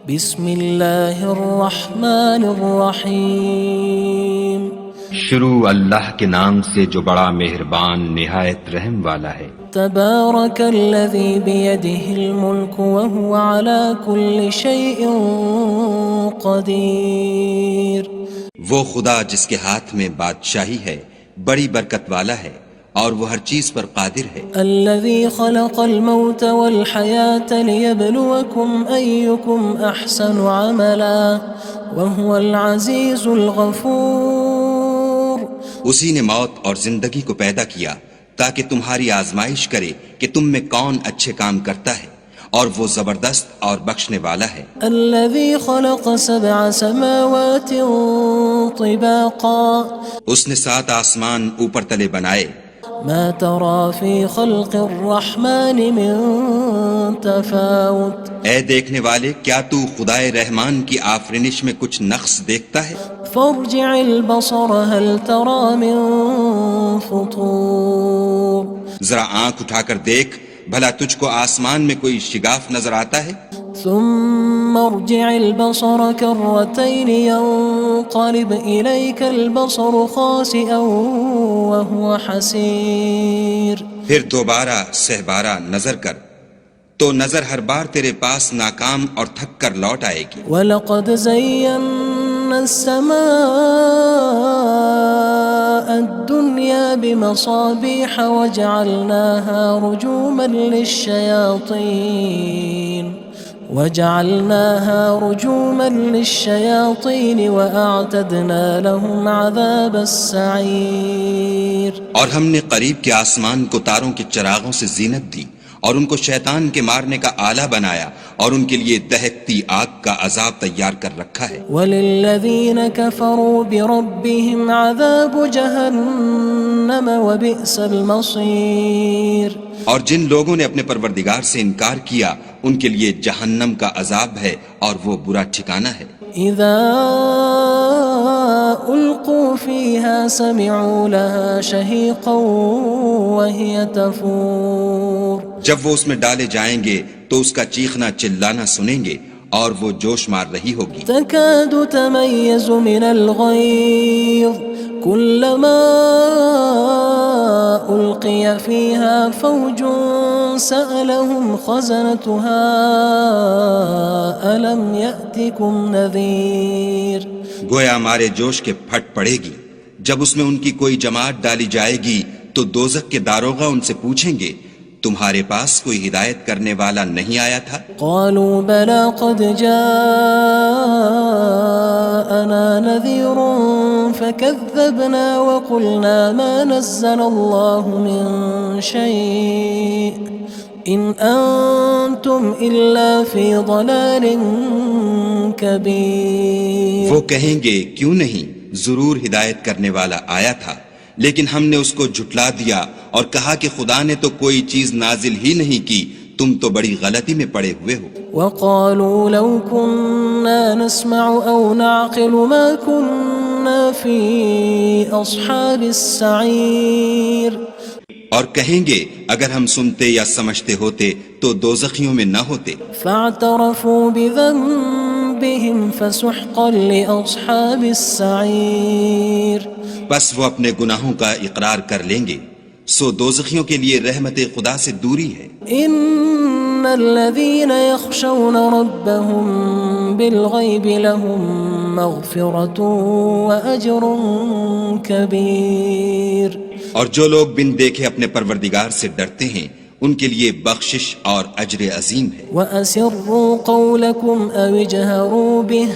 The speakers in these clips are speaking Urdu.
بسم اللہ الرحمن الرحیم شروع اللہ کے نام سے جو بڑا مہربان نہایت رحم والا ہے۔ تبارک الذی بیدہ الملک وہو علی کل شیء قدیر۔ وہ خدا جس کے ہاتھ میں بادشاہی ہے بڑی برکت والا ہے اور وہ ہر چیز پر قادر ہے۔ الذي خلق الموت والحياة ليبلوكم أيكم أحسن عملا وهو العزيز الغفور۔ اسی نے موت اور زندگی کو پیدا کیا تاکہ تمہاری آزمائش کرے کہ تم میں کون اچھے کام کرتا ہے، اور وہ زبردست اور بخشنے والا ہے۔ الذي خلق 7 سماوات طباقا۔ اس نے 7 آسمان اوپر تلے بنائے۔ ما ترى في خلق الرحمن من تفاوت۔ اے دیکھنے والے، کیا تو خدائے رحمان کی آفرینش میں کچھ نقص دیکھتا ہے؟ فارجع البصر هل ترى من فطور۔ ذرا آنکھ اٹھا کر دیکھ، بھلا تجھ کو آسمان میں کوئی شگاف نظر آتا ہے؟ ثم ارجع البصر كرتين ينقلب إليك البصر خاسئا وهو حسير۔ پھر دوبارہ سہبارہ نظر کر تو نظر ہر بار تیرے پاس ناکام اور تھک کر لوٹ آئے گی۔ وَلَقَدْ زَيَّنَّا السَّمَاءَ الدُّنْيَا بِمَصَابِيحَ وَجَعَلْنَاهَا رُجُومًا لِلشَّيَاطِينِ وَأَعْتَدْنَا لَهُمْ عَذَابَ السَّعِيرِ۔ اور ہم نے قریب کے آسمان کو تاروں کے چراغوں سے زینت دی اور ان کو شیطان کے مارنے کا آلہ بنایا، اور ان کے لیے دہکتی آگ کا عذاب تیار کر رکھا ہے۔ وَلِلَّذِينَ كَفَرُوا بِرَبِّهِمْ عَذَابُ جَهَنَّمَ وَبِئْسَ الْمَصِيرُ۔ اور جن لوگوں نے اپنے پروردگار سے انکار کیا ان کے لیے جہنم کا عذاب ہے اور وہ برا ٹھکانہ ہے۔ اذا القوا فيها سمعوا لها شهيقا وهي تفور۔ جب وہ اس میں ڈالے جائیں گے تو اس کا چیخنا چلانا سنیں گے اور وہ جوش مار رہی ہوگی۔ تكاد تميز من الغيظ كلما ألقي فيها فوج سألهم خزنتها ألم يأتكم نذير۔ گویا مارے جوش کے پھٹ پڑے گی۔ جب اس میں ان کی کوئی جماعت ڈالی جائے گی تو دوزخ کے داروغہ ان سے پوچھیں گے تمہارے پاس کوئی ہدایت کرنے والا نہیں آیا تھا؟ قالوا بلى قد جاءنا نذير فكذبنا وقلنا ما نزل الله من شيء إن أنتم إلا في ضلال كبير۔ وہ کہیں گے کیوں نہیں، ضرور ہدایت کرنے والا آیا تھا، لیکن ہم نے اس کو جھٹلا دیا اور کہا کہ خدا نے تو کوئی چیز نازل ہی نہیں کی، تم تو بڑی غلطی میں پڑے ہوئے ہو۔ وقالوا لو كنا نسمع أو نعقل ما كنا في أصحاب السعير۔ اور کہیں گے اگر ہم سنتے یا سمجھتے ہوتے تو دوزخیوں میں نہ ہوتے۔ فاعترفوا بذنبهم فسحقا لأصحاب السعير۔ بس وہ اپنے گناہوں کا اقرار کر لیں گے، سو دوزخیوں کے لیے رحمت خدا سے دوری ہے۔ ان الذين يخشون ربهم بالغيب لهم مغفرة وأجر كبير۔ اور جو لوگ بن دیکھے اپنے پروردگار سے ڈرتے ہیں ان کے لیے بخشش اور اجر عظیم ہے۔ وَأَسِرُّوا قَوْلَكُمْ أَوِ اجْهَرُوا بِهِ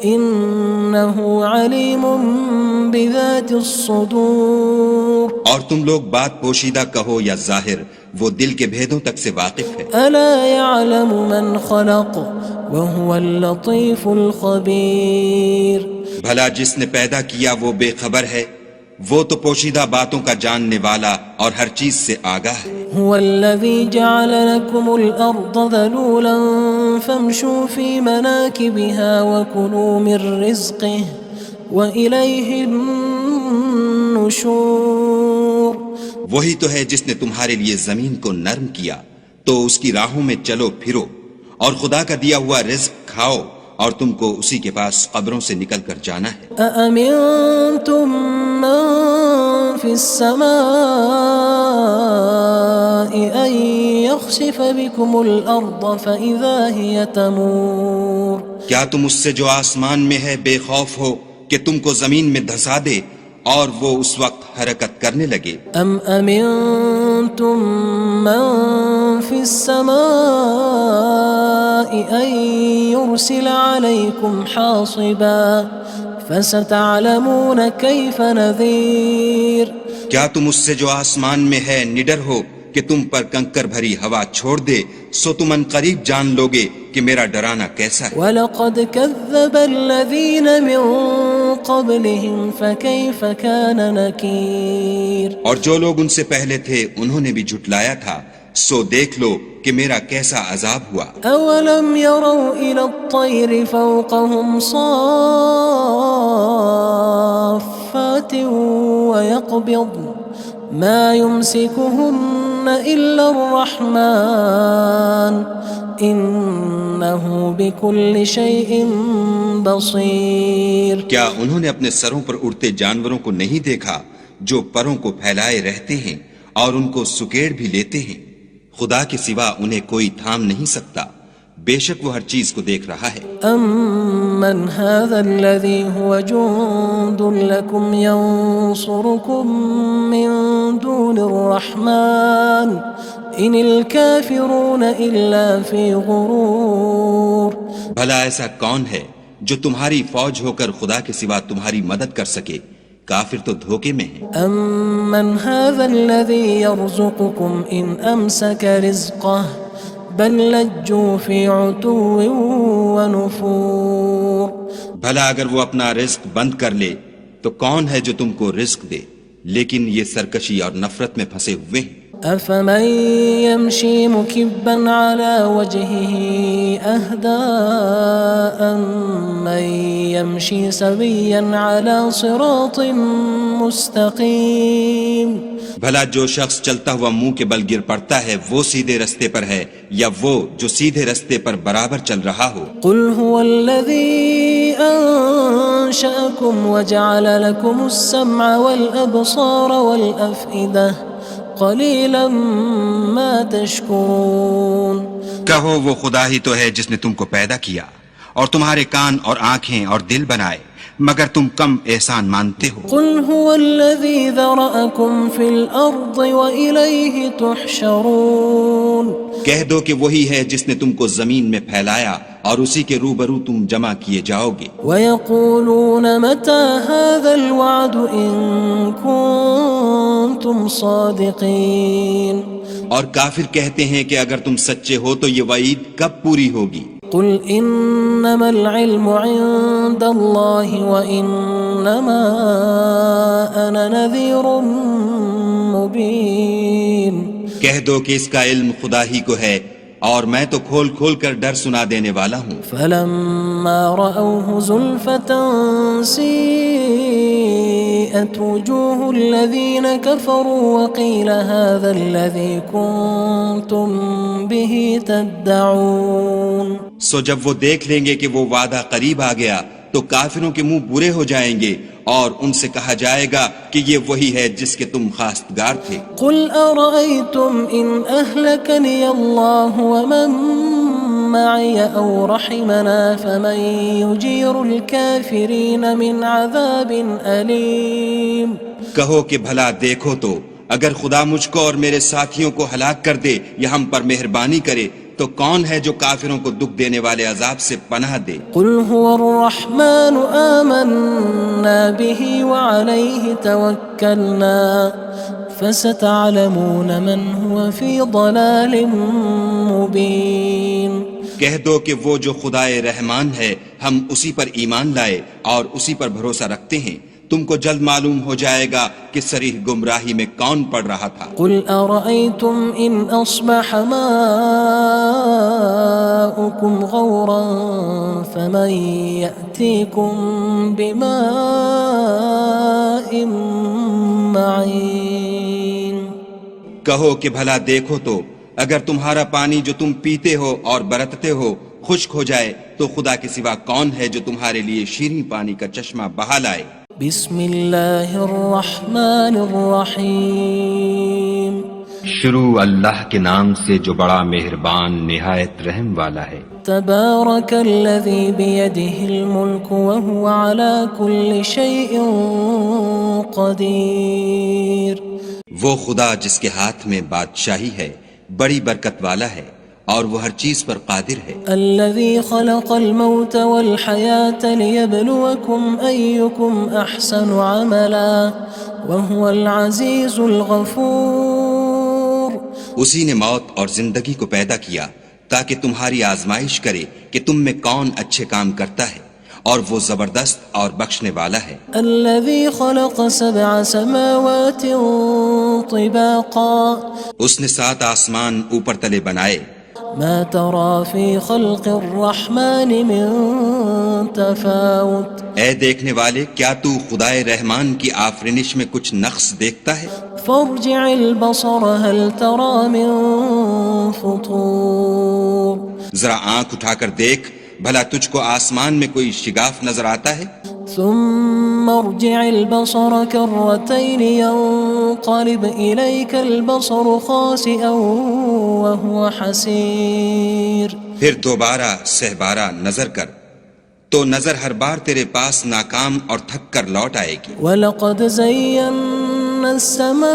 إِنَّهُ عَلِيمٌ بِذَاتِ الصُّدُورِ۔ اور تم لوگ بات پوشیدہ کہو یا ظاہر، وہ دل کے بھیدوں تک سے واقف ہے۔ أَلَا يَعْلَمُ مَنْ خَلَقَ وَهُوَ اللَّطِيفُ الْخَبِيرُ۔ بھلا جس نے پیدا کیا وہ بے خبر ہے، وہ تو پوشیدہ باتوں کا جاننے والا اور ہر چیز سے آگاہ ہے۔ هو الذي جعل لكم الأرض ذلولا فامشوا في مناكبها وكلوا من رزقه وإليه النشور۔ وہی تو ہے جس نے تمہارے لیے زمین کو نرم کیا تو اس کی راہوں میں چلو پھرو اور خدا کا دیا ہوا رزق کھاؤ اور تم کو اسی کے پاس قبروں سے نکل کر جانا ہے۔ أأمنتم من في السماء أن يخسف بكم الأرض فإذا هي تمور کیا تم اس سے جو آسمان میں ہے بے خوف ہو کہ تم کو زمین میں دھسا دے اور وہ اس وقت حرکت کرنے لگے؟ أم أمنتم من في السماء أن يرسل عليكم حاصبا فستعلمون كيف نذير کیا تم اس سے جو آسمان میں ہے نڈر ہو کہ تم پر کنکر بھری ہوا چھوڑ دے، سو تم ان قریب جان لوگے کہ میرا ڈرانا کیسا ہے۔ وَلَقَدْ كَذَّبَ الَّذِينَ مِن قَبْلِهِمْ فَكَيْفَ كَانَ نَكِيرٌ اور جو لوگ ان سے پہلے تھے انہوں نے بھی جھٹلایا تھا، سو دیکھ لو کہ میرا کیسا عذاب ہوا۔ أَوَلَمْ يَرَوْا إِلَى الطَّيْرِ فَوْقَهُمْ صَافَّاتٍ وَيَقْبِضْنَ مَا يُمْسِكُهُنَّ إِلَّا الرَّحْمَنُ إِنَّهُ بِكُلِّ شَيْءٍ بَصِيرٌ کیا انہوں نے اپنے سروں پر اڑتے جانوروں کو نہیں دیکھا جو پروں کو پھیلائے رہتے ہیں اور ان کو سکیڑ بھی لیتے ہیں؟ خدا کے سوا انہیں کوئی تھام نہیں سکتا، بے شک وہ ہر چیز کو دیکھ رہا ہے۔ أَمَّنْ هَذَا الَّذِي هُوَ جُندٌ لَكُمْ يَنصُرُكُم مِّن دُونِ الرَّحْمَنِ إِنِ الْكَافِرُونَ إِلَّا فِي غُرُورٍ بھلا ایسا کون ہے جو تمہاری فوج ہو کر خدا کے سوا تمہاری مدد کر سکے؟ کافر تو دھوکے میں ہیں۔ أَمَّنْ هَذَا الَّذِي يَرْزُقُكُمْ إِنْ أَمْسَكَ رِزْقَهُ بَلْ لَجُّوا فِي عُتُوٍّ وَنُفُورٍ بھلا اگر وہ اپنا رزق بند کر لے تو کون ہے جو تم کو رزق دے؟ لیکن یہ سرکشی اور نفرت میں پھنسے ہوئے ہیں۔ أَفَمَن يَمْشِي مُكِبًّا عَلَى وَجْهِهِ أَهْدَىٰ أَمَّن يَمْشِي سَوِيًّا عَلَى صِرَاطٍ مُّسْتَقِيمٍ بھلا جو شخص چلتا ہوا منہ کے بل گر پڑتا ہے وہ سیدھے رستے پر ہے یا وہ جو سیدھے رستے پر برابر چل رہا ہو؟ قُلْ هُوَ الَّذِي أَنشَأَكُمْ وَجَعَلَ لَكُمُ السَّمْعَ وَالْأَبْصَارَ وَالْأَفْئِدَةَ قَلِيلًا مَا تَشْكُرُونَ کہو وہ خدا ہی تو ہے جس نے تم کو پیدا کیا اور تمہارے کان اور آنکھیں اور دل بنائے، مگر تم کم احسان مانتے ہو۔ قُلْ هُوَ الَّذِي ذَرَأَكُمْ فِي الْأَرْضِ وَإِلَيْهِ تُحْشَرُونَ کہہ دو کہ وہی ہے جس نے تم کو زمین میں پھیلایا اور اسی کے روبرو تم جمع کیے جاؤ گے۔ وَيَقُولُونَ مَتَى هَذَا الْوَعْدُ إِن كُنتُمْ صَادِقِينَ اور کافر کہتے ہیں کہ اگر تم سچے ہو تو یہ وعید کب پوری ہوگی؟ قُلْ إِنَّمَا الْعِلْمُ عِندَ اللَّهِ وَإِنَّمَا أَنَا نَذِيرٌ مُّبِينٌ کہہ دو کہ اس کا علم خدا ہی کو ہے اور میں تو کھول کھول کر ڈر سنا دینے والا ہوں۔ فَلَمَّا رَأَوْهُ زُلْفَةً سِيئَتْ وُجُوهُ الَّذِينَ كَفَرُوا وَقِيلَ هَذَا الَّذِي كُنتُم بِهِ تَدَّعُونَ سو جب وہ دیکھ لیں گے کہ وہ وعدہ قریب آ گیا تو کافروں کے منہ برے ہو جائیں گے اور ان سے کہا جائے گا کہ یہ وہی ہے جس کے تم خواستگار تھے۔ قُلْ أَرَأَيْتُمْ إِنْ أَهْلَكَنِيَ اللَّهُ وَمَن مَّعِيَ أَوْ رَحِمَنَا فَمَن يُجِيرُ الْكَافِرِينَ مِنْ عَذَابٍ أَلِيمٍ کہو کہ بھلا دیکھو تو اگر خدا مجھ کو اور میرے ساتھیوں کو ہلاک کر دے یا ہم پر مہربانی کرے تو کون ہے جو کافروں کو دکھ دینے والے عذاب سے پناہ دے؟ قُلْ هُوَ الرَّحْمَنُ آمَنَّا بِهِ وَعَلَيْهِ تَوَكَّلْنَا فَسَتَعْلَمُونَ مَنْ هُوَ فِي ضَلَالٍ مُّبِينٍ کہہ دو کہ وہ جو خدائے رحمان ہے ہم اسی پر ایمان لائے اور اسی پر بھروسہ رکھتے ہیں، تم کو جلد معلوم ہو جائے گا کہ صریح گمراہی میں کون پڑ رہا تھا۔ قُلْ أَرَأَيْتُمْ إِنْ أَصْبَحَ مَاؤُكُمْ غَوْرًا فَمَن يَأْتِيكُم بِمَاءٍ مَّعِينٍ کہو کہ بھلا دیکھو تو اگر تمہارا پانی جو تم پیتے ہو اور برتتے ہو خشک ہو جائے تو خدا کے سوا کون ہے جو تمہارے لیے شیریں پانی کا چشمہ بہا لائے؟ بسم اللہ الرحمن الرحیم شروع اللہ کے نام سے جو بڑا مہربان نہایت رحم والا ہے۔ تبارک الذی بیدہ الملک وہو علی کل شیء قدیر۔ وہ خدا جس کے ہاتھ میں بادشاہی ہے بڑی برکت والا ہے اور وہ ہر چیز پر قادر ہے۔ الذي خلق الموت والحياة ليبلوكم أيكم أحسن عملا وهو العزيز الغفور۔ اسی نے موت اور زندگی کو پیدا کیا تاکہ تمہاری آزمائش کرے کہ تم میں کون اچھے کام کرتا ہے، اور وہ زبردست اور بخشنے والا ہے۔ الذي خلق 7 سماوات طباقا۔ اس نے 7 آسمان اوپر تلے بنائے۔ ما ترى في خلق الرحمن من تفاوت۔ اے دیکھنے والے، کیا تو خدائے رحمان کی آفرینش میں کچھ نقص دیکھتا ہے؟ فارجع البصر هل ترى من فطور۔ ذرا آنکھ اٹھا کر دیکھ، بھلا تجھ کو آسمان میں کوئی شگاف نظر آتا ہے؟ ثم ارجع البصر كرتين ينقلب إليك البصر خاسئا وهو حسير۔ پھر دوبارہ سہبارہ نظر کر تو نظر ہر بار تیرے پاس ناکام اور تھک کر لوٹ آئے گی۔ وَلَقَدْ زَيَّنَّا السَّمَاءَ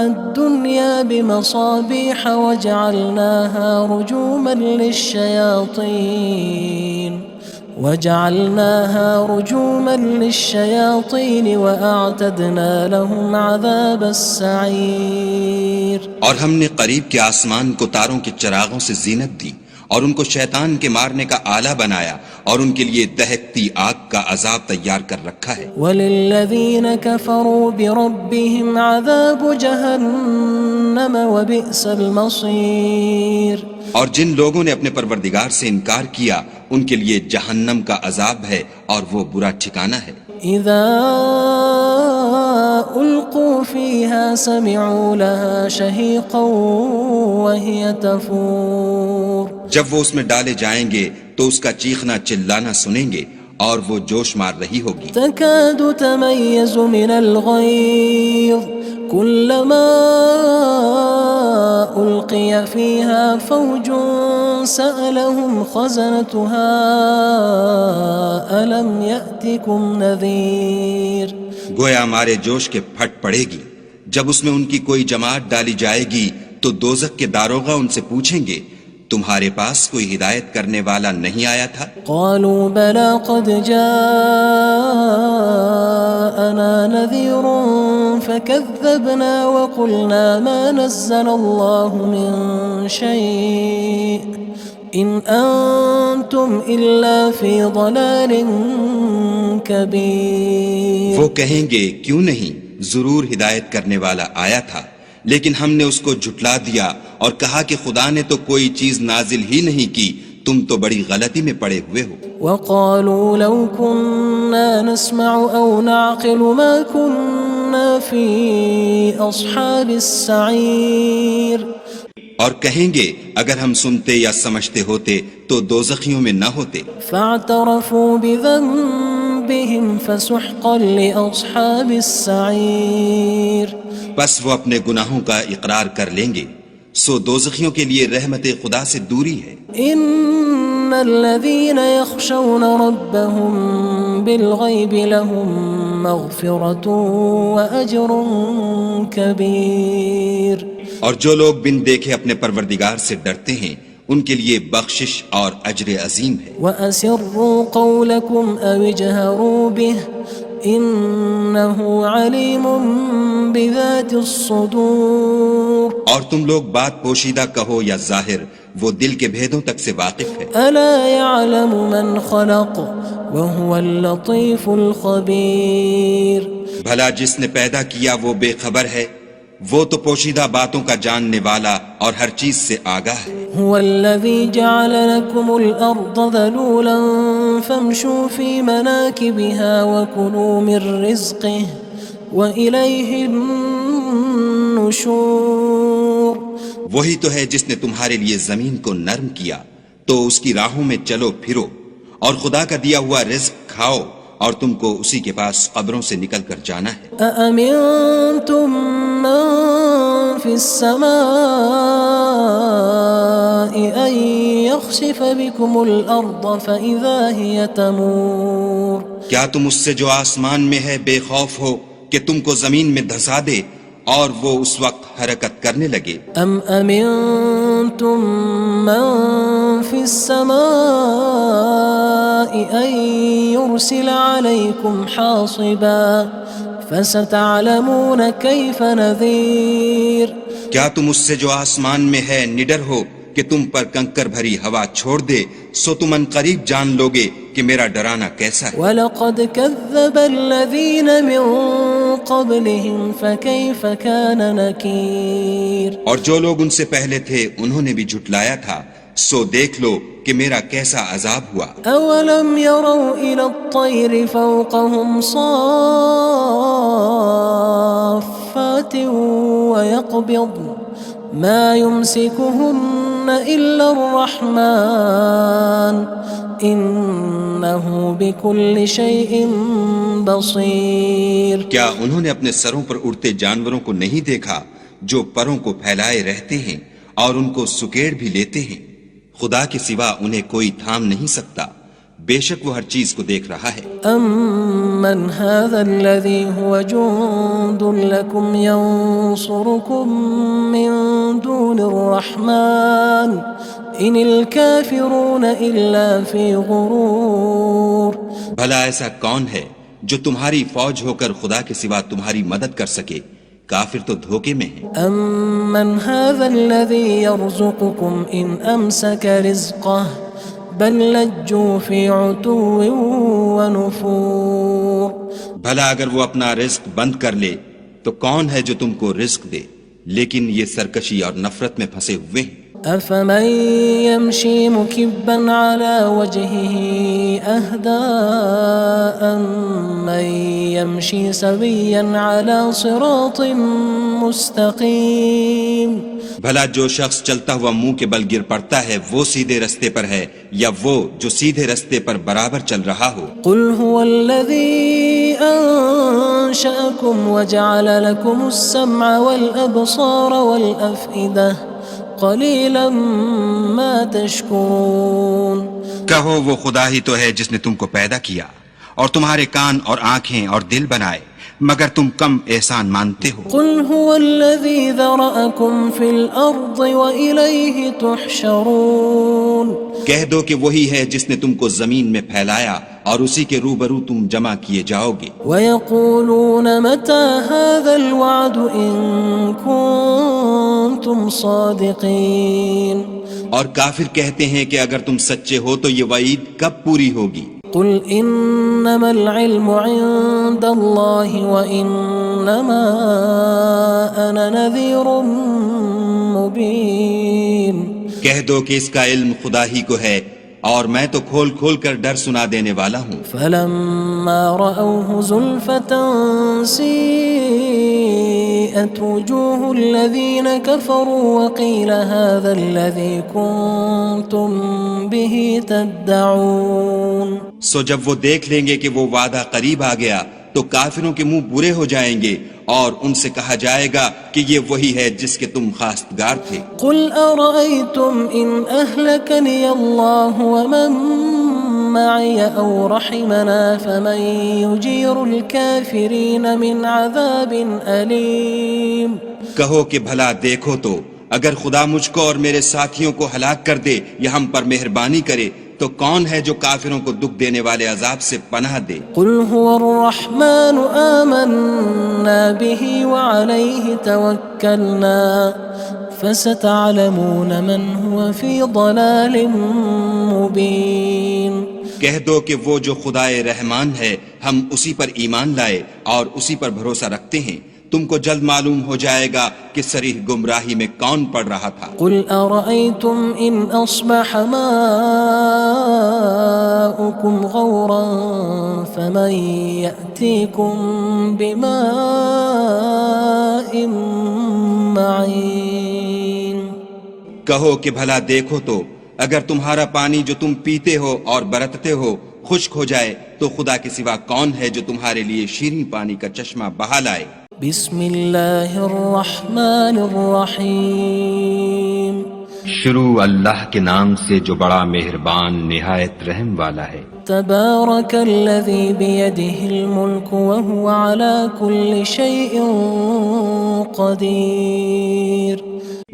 الدُّنْيَا بِمَصَابِيحَ وَجَعَلْنَاهَا رُجُومًا لِلشَّيَاطِينِ وَأَعْتَدْنَا لَهُمْ عَذَابَ السَّعِيرِ۔ اور ہم نے قریب کے آسمان کو تاروں کے چراغوں سے زینت دی اور ان کو شیطان کے مارنے کا آلہ بنایا، اور ان کے لیے دہکتی آگ کا عذاب تیار کر رکھا ہے۔ وَلِلَّذِينَ كَفَرُوا بِرَبِّهِمْ عَذَابُ جَهَنَّمَ وَبِئْسَ الْمَصِيرُ۔ اور جن لوگوں نے اپنے پروردگار سے انکار کیا ان کے لیے جہنم کا عذاب ہے اور وہ برا ٹھکانہ ہے۔ اذا القوا فيها سمعوا لها شهيقا وهي تفور۔ جب وہ اس میں ڈالے جائیں گے تو اس کا چیخنا چلانا سنیں گے اور وہ جوش مار رہی ہوگی۔ تكاد تميز من الغيظ كلما ألقي فيها فوج سألهم خزنتها ألم يأتكم نذير۔ گویا ہمارے جوش کے پھٹ پڑے گی جب اس میں ان کی کوئی جماعت ڈالی جائے گی تو دوزخ کے داروغہ ان سے پوچھیں گے تمہارے پاس کوئی ہدایت کرنے والا نہیں آیا تھا؟ قالوا بلى قد جاءنا نذير فكذبنا وقلنا ما نزل الله من شيء إن أنتم إلا في ضلال كبير۔ وہ کہیں گے کیوں نہیں، ضرور ہدایت کرنے والا آیا تھا، لیکن ہم نے اس کو جھٹلا دیا اور کہا کہ خدا نے تو کوئی چیز نازل ہی نہیں کی، تم تو بڑی غلطی میں پڑے ہوئے ہو۔ وقالوا لو كنا نسمع أو نعقل ما كنا في أصحاب السعير۔ اور کہیں گے اگر ہم سنتے یا سمجھتے ہوتے تو دوزخیوں میں نہ ہوتے۔ فاعترفوا بذنبهم فسحقا لأصحاب السعير۔ بس وہ اپنے گناہوں کا اقرار کر لیں گے، سو دوزخیوں کے لیے رحمت خدا سے دوری ہے۔ ان الذين يخشون ربهم بالغيب لهم مغفرة وأجر كبير۔ اور جو لوگ بن دیکھے اپنے پروردگار سے ڈرتے ہیں ان کے لیے بخشش اور اجر عظیم ہے۔ وَأَسِرُّوا قَوْلَكُمْ أَوِ اجْهَرُوا بِهِ إِنَّهُ عَلِيمٌ بِذَاتِ الصُّدُورِ۔ اور تم لوگ بات پوشیدہ کہو یا ظاہر، وہ دل کے بھیدوں تک سے واقف ہے۔ أَلَا يَعْلَمُ مَنْ خَلَقَ وَهُوَ اللَّطِيفُ الْخَبِيرُ۔ بھلا جس نے پیدا کیا وہ بے خبر ہے، وہ تو پوشیدہ باتوں کا جاننے والا اور ہر چیز سے آگاہ ہے۔ هو الذي جعل لكم الأرض ذلولا فامشوا في مناكبها وكلوا من رزقه وإليه النشور۔ النشور وہی تو ہے جس نے تمہارے لیے زمین کو نرم کیا تو اس کی راہوں میں چلو پھرو، اور خدا کا دیا ہوا رزق کھاؤ، اور تم کو اسی کے پاس قبروں سے نکل کر جانا ہے۔ أأمنتم من في السماء أن يخسف بكم الأرض فإذا هي تمور کیا تم اس سے جو آسمان میں ہے بے خوف ہو کہ تم کو زمین میں دھسا دے اور وہ اس وقت حرکت کرنے لگے؟ أم أمنتم من في السماء أن يرسل عليكم حاصبا فستعلمون كيف نذير کیا تم اس سے جو آسمان میں ہے نڈر ہو کہ تم پر کنکر بھری ہوا چھوڑ دے، سو تم ان قریب جان لوگے کہ میرا ڈرانا کیسا ہے۔ وَلَقَدْ كَذَّبَ الَّذِينَ مِن قَبْلِهِمْ فَكَيْفَ كَانَ نَكِيرٌ اور جو لوگ ان سے پہلے تھے انہوں نے بھی جھٹلایا تھا، سو دیکھ لو کہ میرا کیسا عذاب ہوا۔ أَوَلَمْ يَرَوْا إِلَى الطَّيْرِ فَوْقَهُمْ صَافَّاتٍ وَيَقْبِضْنَ مَا يُمْسِكُهُنَّ إِلَّا الرَّحْمَنُ إِنَّهُ بِكُلِّ شَيْءٍ بَصِيرٌ کیا انہوں نے اپنے سروں پر اڑتے جانوروں کو نہیں دیکھا جو پروں کو پھیلائے رہتے ہیں اور ان کو سکیڑ بھی لیتے ہیں؟ خدا کے سوا انہیں کوئی تھام نہیں سکتا، بے شک وہ ہر چیز کو دیکھ رہا ہے۔ أَمَّنْ هَذَا الَّذِي هُوَ جُندٌ لَكُمْ يَنصُرُكُم مِّن دُونِ الرَّحْمَنِ إِنِ الْكَافِرُونَ إِلَّا فِي غُرُورٍ بھلا ایسا کون ہے جو تمہاری فوج ہو کر خدا کے سوا تمہاری مدد کر سکے؟ کافر تو دھوکے میں ہیں۔ أَمَّنْ هَذَا الَّذِي يَرْزُقُكُمْ إِنْ أَمْسَكَ رِزْقَهُ بَلْ لَجُّوا فِي عُتُوٍّ وَنُفُورٍ بھلا اگر وہ اپنا رزق بند کر لے تو کون ہے جو تم کو رزق دے؟ لیکن یہ سرکشی اور نفرت میں پھنسے ہوئے ہیں۔ أَفَمَن يَمْشِي مُكِبًّا عَلَى وَجْهِهِ أَهْدَىٰ أَمَّن يَمْشِي سَوِيًّا عَلَى صِرَاطٍ مُّسْتَقِيمٍ بھلا جو شخص چلتا ہوا منہ کے بل گر پڑتا ہے وہ سیدھے رستے پر ہے یا وہ جو سیدھے رستے پر برابر چل رہا ہو؟ قُلْ هُوَ الَّذِي أَنشَأَكُمْ وَجَعَلَ لَكُمُ السَّمْعَ وَالْأَبْصَارَ وَالْأَفْئِدَةَ قَلِيلًا مَا تَشْكُرُونَ کہو وہ خدا ہی تو ہے جس نے تم کو پیدا کیا اور تمہارے کان اور آنکھیں اور دل بنائے، مگر تم کم احسان مانتے ہو۔ قُلْ هُوَ الَّذِي ذَرَأَكُمْ فِي الْأَرْضِ وَإِلَيْهِ تُحْشَرُونَ کہہ دو کہ وہی ہے جس نے تم کو زمین میں پھیلایا اور اسی کے روبرو تم جمع کیے جاؤ گے۔ وَيَقُولُونَ مَتَى هَذَا الْوَعْدُ إِن كُنتُمْ صَادِقِينَ اور کافر کہتے ہیں کہ اگر تم سچے ہو تو یہ وعید کب پوری ہوگی؟ قُلْ إِنَّمَا الْعِلْمُ عِندَ اللَّهِ وَإِنَّمَا أَنَا نَذِيرٌ مُّبِينٌ کہہ دو کہ اس کا علم خدا ہی کو ہے اور میں تو کھول کھول کر ڈر سنا دینے والا ہوں۔ فَلَمَّا رَأَوْهُ زُلْفَةً سِيئَتْ وُجُوهُ الَّذِينَ كَفَرُوا وَقِيلَ هَذَا الَّذِي كُنتُم بِهِ تَدَّعُونَ سو جب وہ دیکھ لیں گے کہ وہ وعدہ قریب آ گیا تو کافروں کے منہ برے ہو جائیں گے اور ان سے کہا جائے گا کہ یہ وہی ہے جس کے تم خواستگار تھے۔ قُلْ أَرَأَيْتُمْ إِنْ أَهْلَكَنِيَ اللَّهُ وَمَن مَّعِيَ أَوْ رَحِمَنَا فَمَن يُجِيرُ الْكَافِرِينَ مِنْ عَذَابٍ أَلِيمٍ کہو کہ بھلا دیکھو تو اگر خدا مجھ کو اور میرے ساتھیوں کو ہلاک کر دے یا ہم پر مہربانی کرے تو کون ہے جو کافروں کو دکھ دینے والے عذاب سے پناہ دے؟ قُلْ هُوَ الرَّحْمَنُ آمَنَّا بِهِ وَعَلَيْهِ تَوَكَّلْنَا فَسَتَعْلَمُونَ مَنْ هُوَ فِي ضَلَالٍ مُّبِينٍ کہہ دو کہ وہ جو خدائے رحمان ہے ہم اسی پر ایمان لائے اور اسی پر بھروسہ رکھتے ہیں، تم کو جلد معلوم ہو جائے گا کہ صریح گمراہی میں کون پڑ رہا تھا۔ قُلْ أَرَأَيْتُمْ إِنْ أَصْبَحَ مَاؤُكُمْ غَوْرًا فَمَن يَأْتِيكُم بِمَاءٍ کہو کہ بھلا دیکھو تو اگر تمہارا پانی جو تم پیتے ہو اور برتتے ہو خشک ہو جائے تو خدا کے سوا کون ہے جو تمہارے لیے شیریں پانی کا چشمہ بہا لائے؟ بسم اللہ الرحمن الرحیم شروع اللہ کے نام سے جو بڑا مہربان نہایت رحم والا ہے۔ تبارک الذی بیدہ الملک وہو علی کل شیء قدیر۔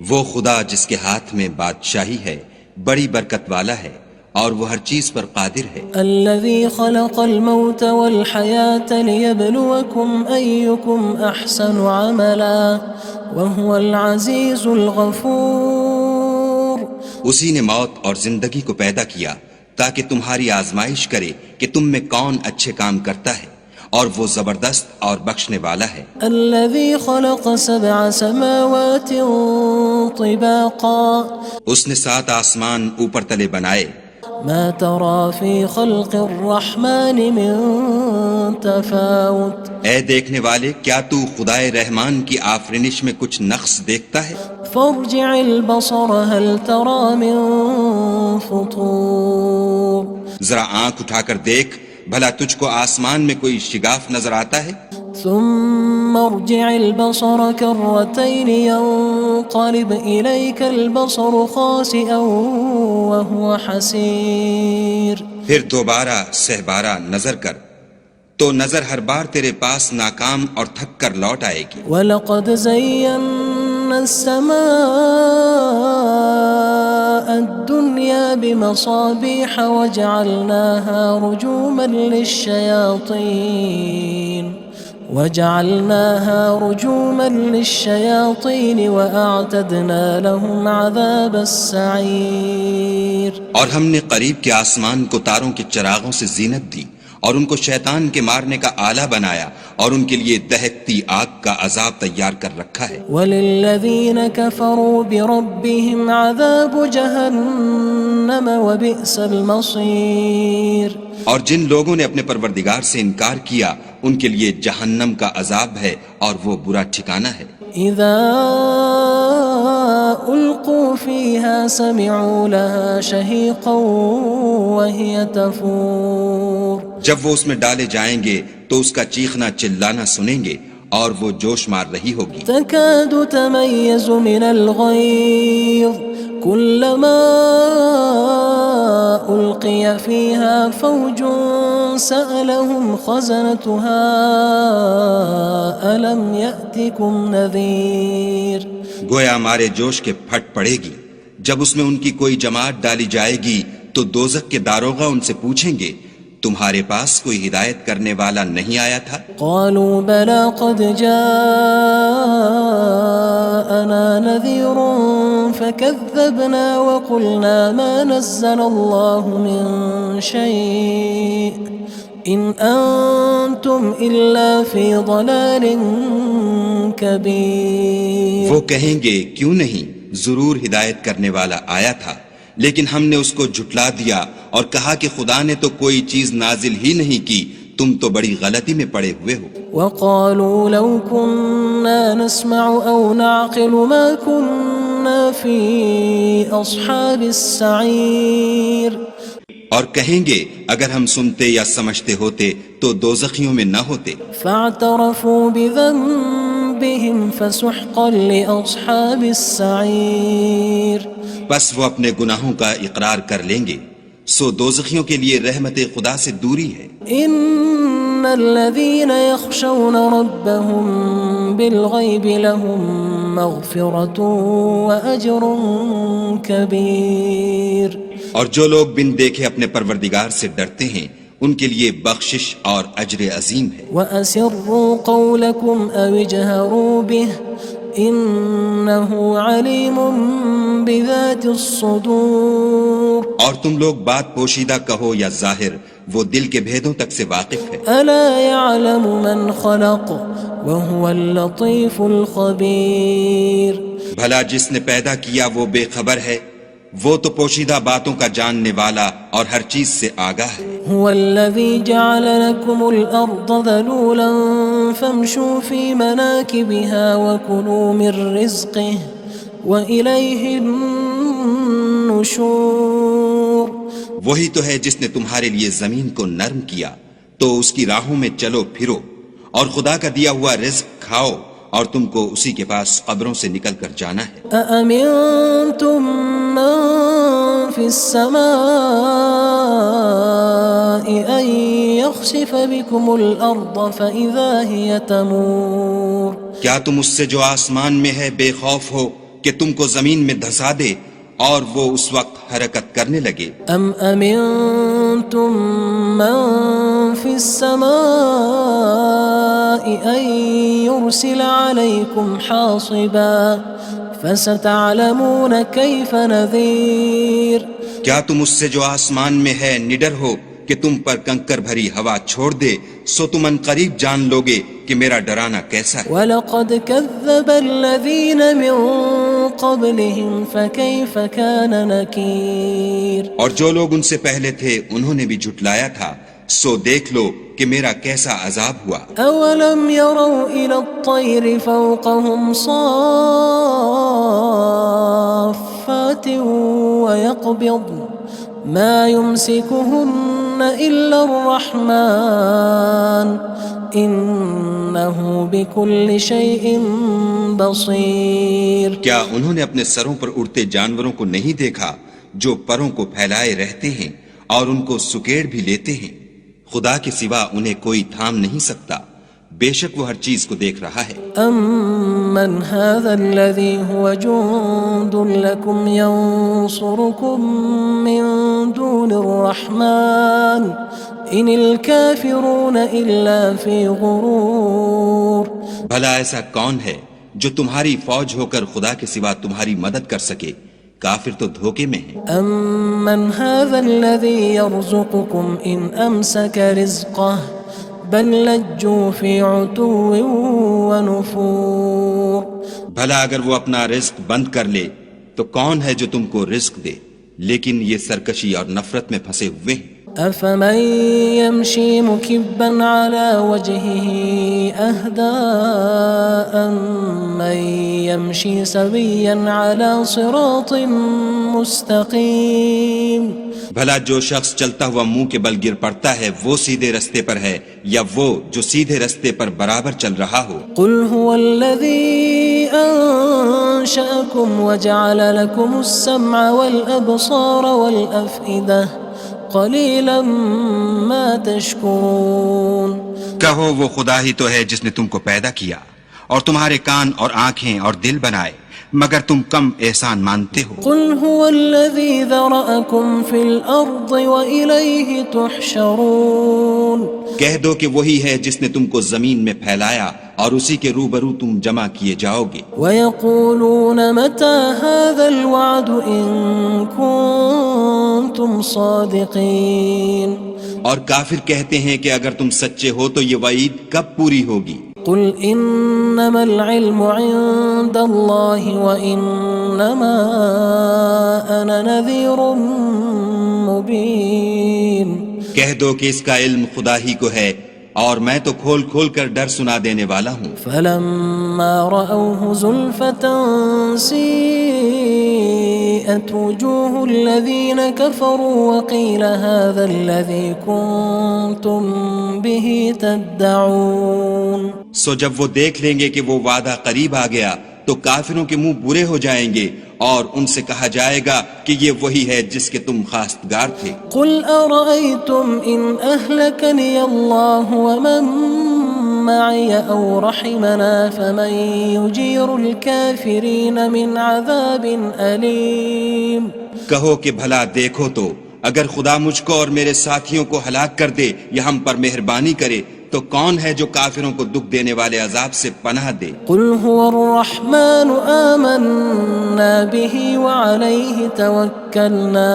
وہ خدا جس کے ہاتھ میں بادشاہی ہے بڑی برکت والا ہے اور وہ ہر چیز پر قادر ہے۔ الذي خلق الموت والحياة ليبلوكم أيكم أحسن عملا وهو العزيز الغفور۔ اسی نے موت اور زندگی کو پیدا کیا تاکہ تمہاری آزمائش کرے کہ تم میں کون اچھے کام کرتا ہے، اور وہ زبردست اور بخشنے والا ہے۔ الذي خلق 7 سماوات طباقا۔ اس نے 7 آسمان اوپر تلے بنائے۔ ما ترى في خلق الرحمن من تفاوت۔ اے دیکھنے والے، کیا تو خدائے رحمان کی آفرینش میں کچھ نقص دیکھتا ہے؟ فارجع البصر هل ترى من فطور۔ ذرا آنکھ اٹھا کر دیکھ، بھلا تجھ کو آسمان میں کوئی شگاف نظر آتا ہے؟ ثم ارجع البصر كرتين ينقلب إليك البصر خاسئا وهو حسير۔ پھر دوبارہ سہبارہ نظر کر تو نظر ہر بار تیرے پاس ناکام اور تھک کر لوٹ آئے گی۔ وَلَقَدْ زَيَّنَّا السَّمَاءَ الدُّنْيَا بِمَصَابِيحَ وَجَعَلْنَاهَا رُجُومًا لِلشَّيَاطِينِ وَأَعْتَدْنَا لَهُمْ عَذَابَ السَّعِيرِ۔ اور ہم نے قریب کے آسمان کو تاروں کے چراغوں سے زینت دی اور ان کو شیطان کے مارنے کا آلہ بنایا اور ان کے لیے دہکتی آگ کا عذاب تیار کر رکھا ہے۔ وَلِلَّذِينَ كَفَرُوا بِرَبِّهِمْ عَذَابُ جَهَنَّمَ وَبِئْسَ الْمَصِيرُ۔ اور جن لوگوں نے اپنے پروردگار سے انکار کیا ان کے لیے جہنم کا عذاب ہے اور وہ برا ٹھکانہ ہے۔ اذا القوا فيها سمعوا لها شهيقا وهي تفور۔ جب وہ اس میں ڈالے جائیں گے تو اس کا چیخنا چلانا سنیں گے اور وہ جوش مار رہی ہوگی۔ تكاد تميز من الغيظ كلما ألقي فيها فوج سألهم خزنتها ألم يأتكم نذير۔ گویا مارے جوش کے پھٹ پڑے گی۔ جب اس میں ان کی کوئی جماعت ڈالی جائے گی تو دوزخ کے داروغہ ان سے پوچھیں گے تمہارے پاس کوئی ہدایت کرنے والا نہیں آیا تھا؟ قالوا بلى قد جاءنا نذير فكذبنا وقلنا ما نزل الله من شيء إن أنتم إلا في ضلال كبير۔ وہ کہیں گے کیوں نہیں، ضرور ہدایت کرنے والا آیا تھا، لیکن ہم نے اس کو جھٹلا دیا اور کہا کہ خدا نے تو کوئی چیز نازل ہی نہیں کی، تم تو بڑی غلطی میں پڑے ہوئے ہو۔ وقالوا لو كنا نسمع أو نعقل ما كنا في أصحاب السعير۔ اور کہیں گے اگر ہم سنتے یا سمجھتے ہوتے تو دوزخیوں میں نہ ہوتے۔ فاعترفوا بذنبهم فسحقا لأصحاب السعير۔ بس وہ اپنے گناہوں کا اقرار کر لیں گے، سو دوزخیوں کے لیے رحمت خدا سے دوری ہے۔ ان الذين يخشون ربهم بالغيب لهم مغفرة وأجر كبير۔ اور جو لوگ بن دیکھے اپنے پروردگار سے ڈرتے ہیں ان کے لیے بخشش اور اجر عظیم ہے۔ وَأَسِرُّوا قَوْلَكُمْ أَوِ اجْهَرُوا بِهِ إِنَّهُ عَلِيمٌ بِذَاتِ الصُّدُورِ۔ اور تم لوگ بات پوشیدہ کہو یا ظاہر، وہ دل کے بھیدوں تک سے واقف ہے۔ أَلَا يَعْلَمُ مَنْ خَلَقَ وَهُوَ اللَّطِيفُ الْخَبِيرُ۔ بھلا جس نے پیدا کیا وہ بے خبر ہے، وہ تو پوشیدہ باتوں کا جاننے والا اور ہر چیز سے آگاہ ہے۔ هو الذي جعل لكم الأرض ذلولا فامشوا في مناكبها وكلوا من رزقه وإليه النشور۔ النشور وہی تو ہے جس نے تمہارے لیے زمین کو نرم کیا تو اس کی راہوں میں چلو پھرو، اور خدا کا دیا ہوا رزق کھاؤ، اور تم کو اسی کے پاس قبروں سے نکل کر جانا ہے۔ أأمنتم من في السماء أن يخسف بكم الأرض فإذا هي تمور کیا تم اس سے جو آسمان میں ہے بے خوف ہو کہ تم کو زمین میں دھسا دے اور وہ اس وقت حرکت کرنے لگے؟ أم أمنتم من في السماء أن يرسل عليكم حاصبا فستعلمون كيف نذير کیا تم اس سے جو آسمان میں ہے نڈر ہو کہ تم پر کنکر بھری ہوا چھوڑ دے، سو تم ان قریب جان لوگے کہ میرا ڈرانا کیسا ہے۔ وَلَقَدْ كَذَّبَ الَّذِينَ مِن قَبْلِهِمْ فَكَيْفَ كَانَ نَكِيرٌ اور جو لوگ ان سے پہلے تھے انہوں نے بھی جھٹلایا تھا، سو دیکھ لو کہ میرا کیسا عذاب ہوا۔ أَوَلَمْ يَرَوْا إِلَى الطَّيْرِ فَوْقَهُمْ صَافَّاتٍ وَيَقْبِضْنَ مَا يُمْسِكُهُنَّ إِلَّا الرَّحْمَنُ إِنَّهُ بِكُلِّ شَيْءٍ بَصِيرٌ کیا انہوں نے اپنے سروں پر اڑتے جانوروں کو نہیں دیکھا جو پروں کو پھیلائے رہتے ہیں اور ان کو سکیڑ بھی لیتے ہیں؟ خدا کے سوا انہیں کوئی تھام نہیں سکتا، بے شک وہ ہر چیز کو دیکھ رہا ہے۔ أَمَّنْ هَذَا الَّذِي هُوَ جُندٌ لَكُمْ يَنصُرُكُم مِّن دُونِ الرَّحْمَنِ إِنِ الْكَافِرُونَ إِلَّا فِي غُرُورٍ بھلا ایسا کون ہے جو تمہاری فوج ہو کر خدا کے سوا تمہاری مدد کر سکے؟ کافر تو دھوکے میں ہیں۔ أَمَّنْ هَذَا الَّذِي يَرْزُقُكُمْ إِنْ أَمْسَكَ رِزْقَهُ بَلْ لَجُّوا فِي عُتُوٍّ وَنُفُورٍ بھلا اگر وہ اپنا رزق بند کر لے تو کون ہے جو تم کو رزق دے؟ لیکن یہ سرکشی اور نفرت میں پھنسے ہوئے ہیں۔ أَفَمَن يَمْشِي مُكِبًّا عَلَى وَجْهِهِ أَهْدَىٰ أَمَّن يَمْشِي سَوِيًّا عَلَى صِرَاطٍ مُّسْتَقِيمٍ بھلا جو شخص چلتا ہوا منہ کے بل گر پڑتا ہے وہ سیدھے رستے پر ہے یا وہ جو سیدھے رستے پر برابر چل رہا ہو؟ قُلْ هُوَ الَّذِي أَنشَأَكُمْ وَجَعَلَ لَكُمُ السَّمْعَ وَالْأَبْصَارَ وَالْأَفْئِدَةَ قَلِيلًا مَا تَشْكُرُونَ کہو وہ خدا ہی تو ہے جس نے تم کو پیدا کیا اور تمہارے کان اور آنکھیں اور دل بنائے، مگر تم کم احسان مانتے ہو۔ قُلْ هُوَ الَّذِي ذَرَأَكُمْ فِي الْأَرْضِ وَإِلَيْهِ تُحْشَرُونَ کہہ دو کہ وہی ہے جس نے تم کو زمین میں پھیلایا اور اسی کے روبرو تم جمع کیے جاؤ گے۔ وَيَقُولُونَ مَتَى هَذَا الْوَعْدُ إِن كُنتُمْ صَادِقِينَ اور کافر کہتے ہیں کہ اگر تم سچے ہو تو یہ وعید کب پوری ہوگی؟ قُلْ إِنَّمَا الْعِلْمُ عِندَ اللَّهِ وَإِنَّمَا أَنَا نَذِيرٌ مُّبِينٌ کہہ دو کہ اس کا علم خدا ہی کو ہے اور میں تو کھول کھول کر ڈر سنا دینے والا ہوں۔ فَلَمَّا رَأَوْهُ زُلْفَةً سِيئَتْ وُجُوهُ الَّذِينَ كَفَرُوا وَقِيلَ هَذَا الَّذِي كُنتُم بِهِ تَدَّعُونَ سو جب وہ دیکھ لیں گے کہ وہ وعدہ قریب آ گیا تو کافروں کے منہ برے ہو جائیں گے اور ان سے کہا جائے گا کہ یہ وہی ہے جس کے تم خواستگار تھے۔ قُلْ أَرَأَيْتُمْ إِنْ أَهْلَكَنِيَ اللَّهُ وَمَن مَّعِيَ أَوْ رَحِمَنَا فَمَن يُجِيرُ الْكَافِرِينَ مِنْ عَذَابٍ أَلِيمٍ کہو کہ بھلا دیکھو تو اگر خدا مجھ کو اور میرے ساتھیوں کو ہلاک کر دے یا ہم پر مہربانی کرے تو کون ہے جو کافروں کو دکھ دینے والے عذاب سے پناہ دے؟ قُلْ هُوَ الرَّحْمَنُ آمَنَّا بِهِ وَعَلَيْهِ تَوَكَّلْنَا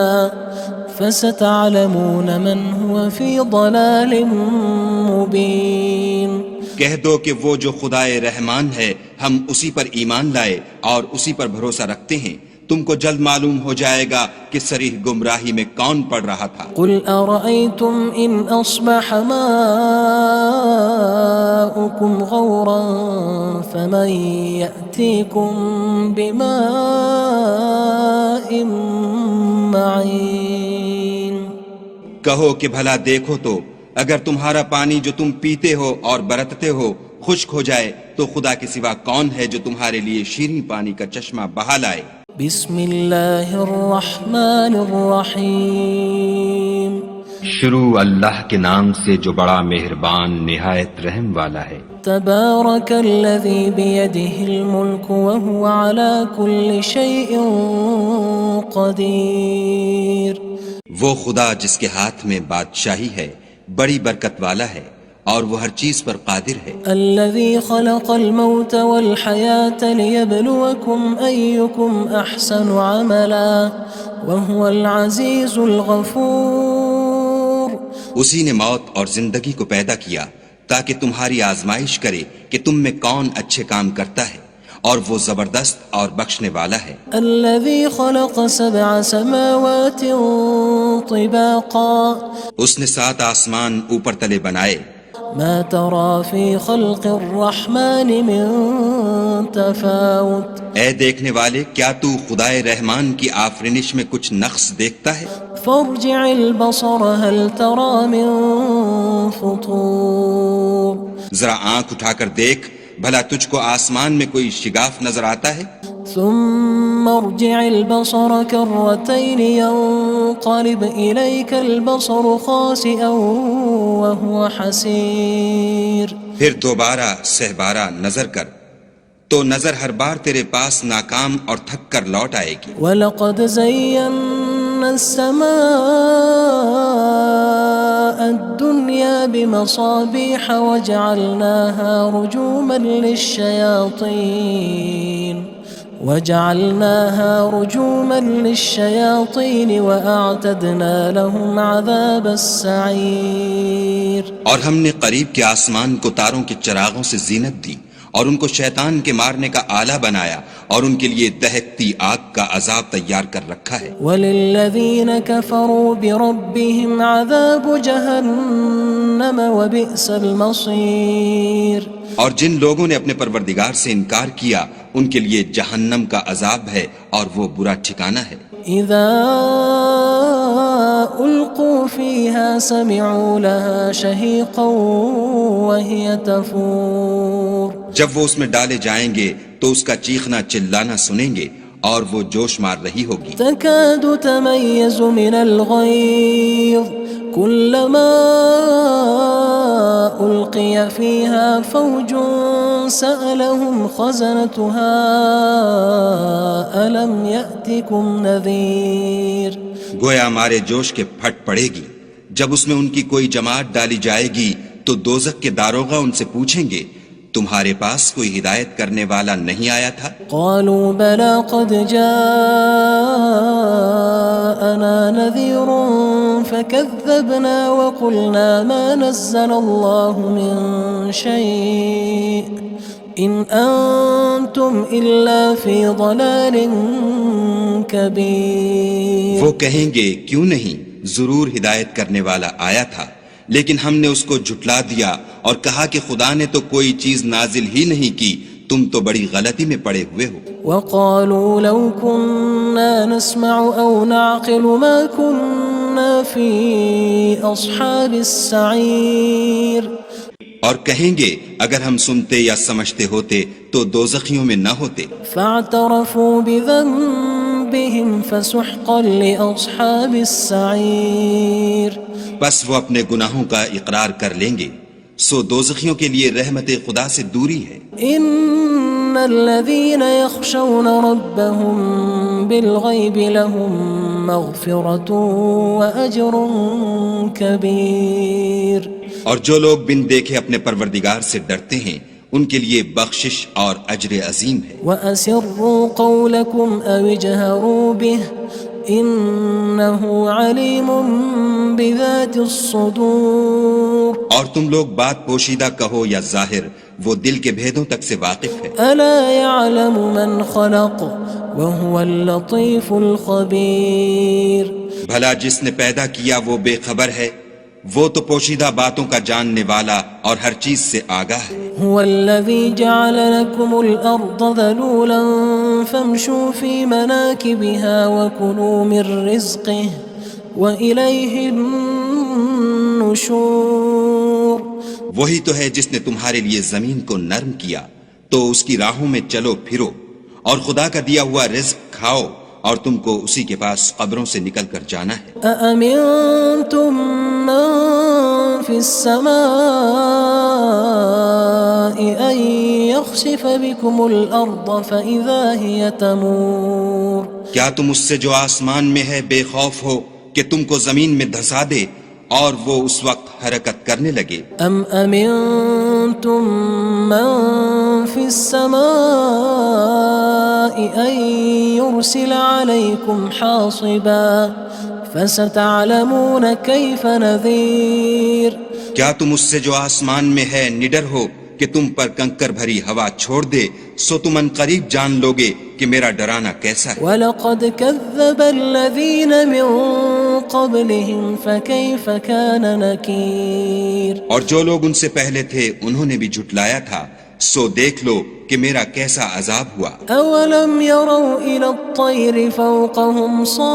فَسَتَعْلَمُونَ مَنْ هُوَ فِي ضَلَالٍ مُّبِينٍ کہہ دو کہ وہ جو خدائے رحمان ہے ہم اسی پر ایمان لائے اور اسی پر بھروسہ رکھتے ہیں، تم کو جلد معلوم ہو جائے گا کہ صریح گمراہی میں کون پڑ رہا تھا۔ قُلْ أَرَأَيْتُمْ إِنْ أَصْبَحَ مَاؤُكُمْ غَوْرًا فَمَن يَأْتِيكُم بِمَاءٍ معين کہو کہ بھلا دیکھو تو اگر تمہارا پانی جو تم پیتے ہو اور برتتے ہو خشک ہو جائے تو خدا کے سوا کون ہے جو تمہارے لیے شیریں پانی کا چشمہ بہا لائے؟ بسم اللہ الرحمن الرحیم شروع اللہ کے نام سے جو بڑا مہربان نہایت رحم والا ہے۔ تبارک الذی بیدہ الملک وہو علی کل شیء قدیر وہ خدا جس کے ہاتھ میں بادشاہی ہے بڑی برکت والا ہے اور وہ ہر چیز پر قادر ہے۔ الذي خلق الموت والحياة ليبلوكم أيكم أحسن عملا وهو العزيز الغفور اسی نے موت اور زندگی کو پیدا کیا تاکہ تمہاری آزمائش کرے کہ تم میں کون اچھے کام کرتا ہے اور وہ زبردست اور بخشنے والا ہے۔ الذي خلق 7 سماوات طباقا اس نے 7 آسمان اوپر تلے بنائے۔ ما ترى في خلق الرحمن من تفاوت اے دیکھنے والے کیا تو خدائے رحمان کی آفرینش میں کچھ نقص دیکھتا ہے؟ فارجع البصر هل ترى من فطور ذرا آنکھ اٹھا کر دیکھ بھلا تجھ کو آسمان میں کوئی شگاف نظر آتا ہے؟ ثم ارجع البصر كرتين ينقلب إليك البصر خاسئا وهو حسير پھر دوبارہ سہبارہ نظر کر تو نظر ہر بار تیرے پاس ناکام اور تھک کر لوٹ آئے گی۔ وَلَقَدْ زَيَّنَّا السَّمَاءَ الدُّنْيَا بِمَصَابِيحَ وَجَعَلْنَاهَا رُجُومًا لِلشَّيَاطِينِ وَأَعْتَدْنَا لَهُمْ عَذَابَ السَّعِيرِ اور ہم نے قریب کے آسمان کو تاروں کے چراغوں سے زینت دی اور ان کو شیطان کے مارنے کا آلہ بنایا اور ان کے لیے دہکتی آگ کا عذاب تیار کر رکھا ہے۔ وَلِلَّذِينَ كَفَرُوا بِرَبِّهِمْ عَذَابُ جَهَنَّمَ وَبِئْسَ الْمَصِيرُ اور جن لوگوں نے اپنے پروردگار سے انکار کیا ان کے لیے جہنم کا عذاب ہے اور وہ برا ٹھکانہ ہے۔ اذا القوا فيها سمعوا لها شهيقا وهي تفور جب وہ اس میں ڈالے جائیں گے تو اس کا چیخنا چلانا سنیں گے اور وہ جوش مار رہی ہوگی۔ تكاد تميز من الغيظ كلما ألقي فيها فوج سألهم خزنتها ألم يأتكم نذير گویا مارے جوش کے پھٹ پڑے گی جب اس میں ان کی کوئی جماعت ڈالی جائے گی تو دوزخ کے داروغہ ان سے پوچھیں گے تمہارے پاس کوئی ہدایت کرنے والا نہیں آیا تھا؟ قالوا بلى قد جاءنا نذير فكذبنا وقلنا ما نزل الله من شيء إن أنتم إلا في ضلال كبير وہ کہیں گے کیوں نہیں ضرور ہدایت کرنے والا آیا تھا لیکن ہم نے اس کو جھٹلا دیا اور کہا کہ خدا نے تو کوئی چیز نازل ہی نہیں کی تم تو بڑی غلطی میں پڑے ہوئے ہو۔ وقالوا لو كنا نسمع أو نعقل ما كنا في أصحاب السعير اور کہیں گے اگر ہم سنتے یا سمجھتے ہوتے تو دوزخیوں میں نہ ہوتے۔ فاعترفوا بذنبهم فسحقا لأصحاب السعير بس وہ اپنے گناہوں کا اقرار کر لیں گے سو دوزخیوں کے لیے رحمت خدا سے دوری ہے۔ ان الذين يخشون ربهم بالغيب لهم مغفرة وأجر كبير اور جو لوگ بن دیکھے اپنے پروردگار سے ڈرتے ہیں ان کے لیے بخشش اور اجر عظیم ہے۔ وَأَسِرُّوا قَوْلَكُمْ أَوِ اجْهَرُوا بِهِ إِنَّهُ عَلِيمٌ بِذَاتِ الصُّدُورِ اور تم لوگ بات پوشیدہ کہو یا ظاہر وہ دل کے بھیدوں تک سے واقف ہے۔ أَلَا يَعْلَمُ مَنْ خَلَقَ وَهُوَ اللَّطِيفُ الْخَبِيرُ بھلا جس نے پیدا کیا وہ بے خبر ہے وہ تو پوشیدہ باتوں کا جاننے والا اور ہر چیز سے آگاہ ہے۔ هو الذي جعل لكم الأرض ذلولا فامشوا في مناكبها وكلوا من رزقه وإليه النشور. وہی تو ہے جس نے تمہارے لیے زمین کو نرم کیا تو اس کی راہوں میں چلو پھرو اور خدا کا دیا ہوا رزق کھاؤ اور تم کو اسی کے پاس قبروں سے نکل کر جانا ہے. أأمنتم من في السماء أن يخسف بكم الأرض فإذا هي تمور. کیا تم اس سے جو آسمان میں ہے بے خوف ہو کہ تم کو زمین میں دھسا دے اور وہ اس وقت حرکت کرنے لگے؟ أم أمنتم من في السماء أن يرسل عليكم حاصبا فستعلمون كيف نذير. کیا تم اس سے جو آسمان میں ہے نڈر ہو کہ تم پر کنکر بھری ہوا چھوڑ دے سو تم ان قریب جان لوگے کہ میرا ڈرانا کیسا ہے. وَلَقَدْ كَذَّبَ الَّذِينَ مِن قَبْلِهِمْ فَكَيْفَ كَانَ نَكِيرٌ. اور جو لوگ ان سے پہلے تھے انہوں نے بھی جھٹلایا تھا سو دیکھ لو کہ میرا کیسا عذاب ہوا. أَوَلَمْ يَرَوْا إِلَى الطَّيْرِ فَوْقَهُمْ صَافَّاتٍ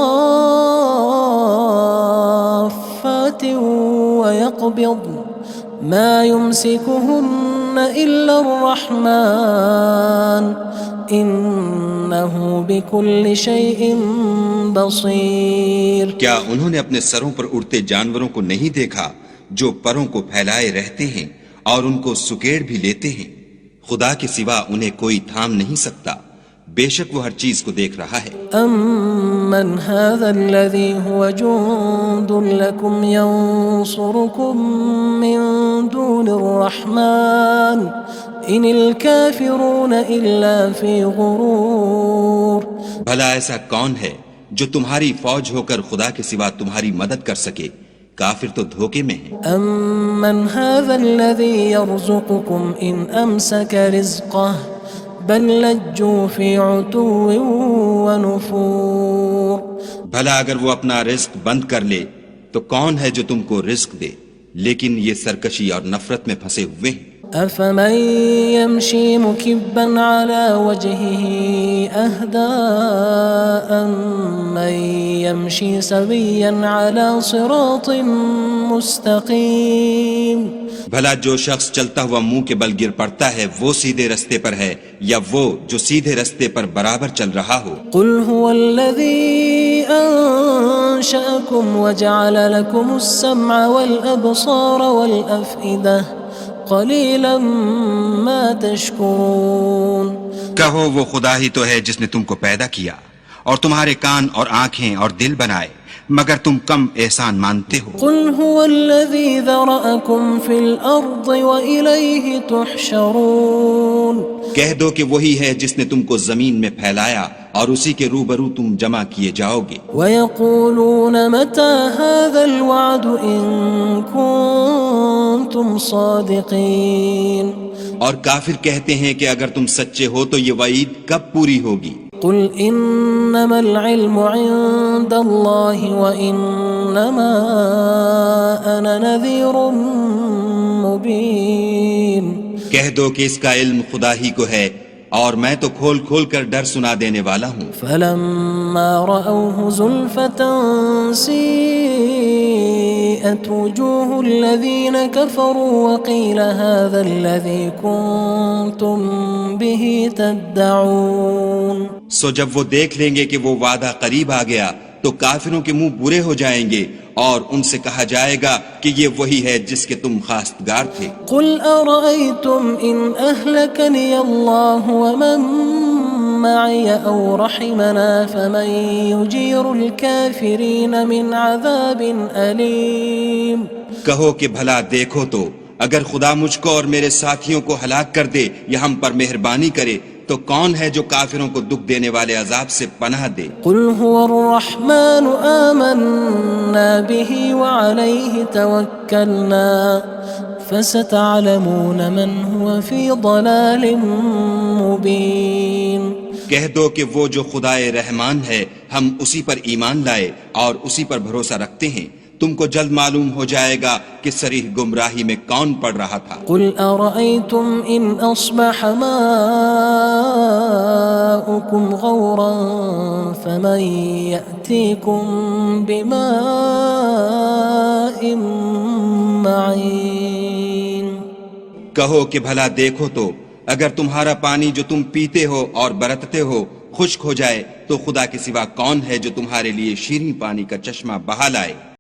وَيَقْبِضْنَ مَا يُمْسِكُهُنَّ إِلَّا الرَّحْمَنُ إِنَّهُ بِكُلِّ شَيْءٍ بَصِيرٌ. کیا انہوں نے اپنے سروں پر اڑتے جانوروں کو نہیں دیکھا جو پروں کو پھیلائے رہتے ہیں اور ان کو سکیڑ بھی لیتے ہیں؟ خدا کے سوا انہیں کوئی تھام نہیں سکتا، بے شک وہ ہر چیز کو دیکھ رہا ہے. أَمَّنْ هَذَا الَّذِي هُوَ جُندٌ لَكُمْ يَنصُرُكُم مِّن دُونِ الرَّحْمَنِ إِنِ الْكَافِرُونَ إِلَّا فِي غُرُورٍ. بھلا ایسا کون ہے جو تمہاری فوج ہو کر خدا کے سوا تمہاری مدد کر سکے؟ کافر تو دھوکے میں ہیں. أَمَّنْ هَذَا الَّذِي يَرْزُقُكُمْ إِنْ أَمْسَكَ رِزْقَهُ بَلْ لَجُّوا فِي عُتُوٍّ وَنُفُورٍ. بھلا اگر وہ اپنا رزق بند کر لے تو کون ہے جو تم کو رزق دے؟ لیکن یہ سرکشی اور نفرت میں پھنسے ہوئے ہیں. أَفَمَن يَمْشِي مُكِبًّا عَلَى وَجْهِهِ أَهْدَىٰ أَمَّن يَمْشِي سَوِيًّا عَلَى صِرَاطٍ مُّسْتَقِيمٍ. بھلا جو شخص چلتا ہوا منہ کے بل گر پڑتا ہے وہ سیدھے رستے پر ہے یا وہ جو سیدھے رستے پر برابر چل رہا ہو؟ قُلْ هُوَ الَّذِي أَنشَأَكُمْ وَجَعَلَ لَكُمُ السَّمْعَ وَالْأَبْصَارَ وَالْأَفْئِدَةَ قَلِيلًا مَا تَشْكُرُونَ. کہو وہ خدا ہی تو ہے جس نے تم کو پیدا کیا اور تمہارے کان اور آنکھیں اور دل بنائے مگر تم کم احسان مانتے ہو. قُلْ هُوَ الَّذِي ذَرَأَكُمْ فِي الْأَرْضِ وَإِلَيْهِ تُحْشَرُونَ. کہہ دو کہ وہی ہے جس نے تم کو زمین میں پھیلایا اور اسی کے روبرو تم جمع کیے جاؤ گے. وَيَقُولُونَ مَتَى هَذَا الْوَعْدُ إِن كُنتُمْ صَادِقِينَ. اور کافر کہتے ہیں کہ اگر تم سچے ہو تو یہ وعید کب پوری ہوگی؟ قُلْ إِنَّمَا الْعِلْمُ عِندَ اللَّهِ وَإِنَّمَا أَنَا نَذِيرٌ مُّبِينٌ. کہہ دو کہ اس کا علم خدا ہی کو ہے اور میں تو کھول کھول کر ڈر سنا دینے والا ہوں. فَلَمَّا رَأَوْهُ زُلْفَةً سِيئَتْ وُجُوهُ الَّذِينَ كَفَرُوا وَقِيلَ هَذَا الَّذِي كُنتُم بِهِ تَدَّعُونَ. سو جب وہ دیکھ لیں گے کہ وہ وعدہ قریب آ گیا تو کافروں کے منہ برے ہو جائیں گے اور ان سے کہا جائے گا کہ یہ وہی ہے جس کے تم خواستگار تھے. قُلْ أَرَأَيْتُمْ إِنْ أَهْلَكَنِيَ اللَّهُ وَمَن مَّعِيَ أَوْ رَحِمَنَا فَمَن يُجِيرُ الْكَافِرِينَ مِنْ عَذَابٍ أَلِيمٍ. کہو کہ بھلا دیکھو تو اگر خدا مجھ کو اور میرے ساتھیوں کو ہلاک کر دے یا ہم پر مہربانی کرے تو کون ہے جو کافروں کو دکھ دینے والے عذاب سے پناہ دے؟ قُلْ هُوَ الرَّحْمَنُ آمَنَّا بِهِ وَعَلَيْهِ تَوَكَّلْنَا فَسَتَعْلَمُونَ مَنْ هُوَ فِي ضَلَالٍ مُّبِينٍ. کہہ دو کہ وہ جو خدائے رحمان ہے ہم اسی پر ایمان لائے اور اسی پر بھروسہ رکھتے ہیں تم کو جلد معلوم ہو جائے گا کہ صریح گمراہی میں کون پڑ رہا تھا۔ قل أرأيتم إن أصبح ماؤكم غورا فمن يأتيكم بماء معين۔ کہو کہ بھلا دیکھو تو اگر تمہارا پانی جو تم پیتے ہو اور برتتے ہو خشک ہو جائے تو خدا کے سوا کون ہے جو تمہارے لیے شیریں پانی کا چشمہ بہا لائے۔